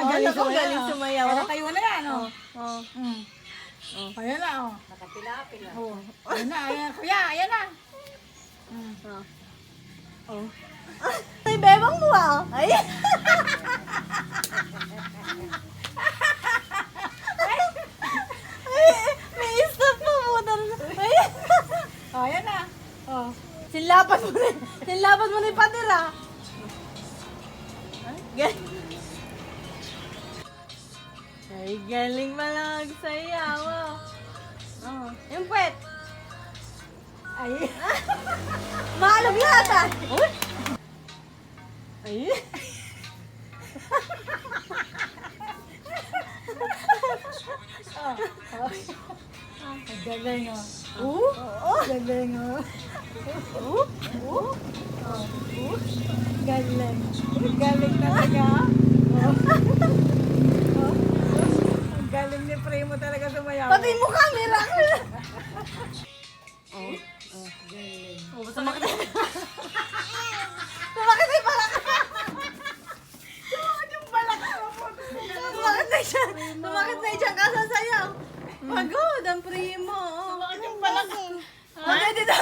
galing sumayaw. Kaya tayo na yan, oh. Oh. Ayan na, oh. Nakapila-pila. Oh. Ayan na, ayan. Kuya, ayan na. Oh. Ay, bebang mo ah. Ay. May stop pa mo. Ay. Oh, ayan na. Oh. Sinlapan mo na. Sinlapan mo na yung patira. Ay, galing malang sayaw. Oh. Yung puwet. Ay. Maalog yata. Uy. Ay. Ang galing, oh. Galing, oh. Galing. Galing talaga. Oh. Ang galing ni Primo talaga sumayaw. Pati mo camera. Sumakit. Sumakit yung balak. Sumakit yung balak mo. Sumakit na siya. Sumakit na siya kasasayaw. Pagod ang primo. Sumakit yung balak. Pagod daw.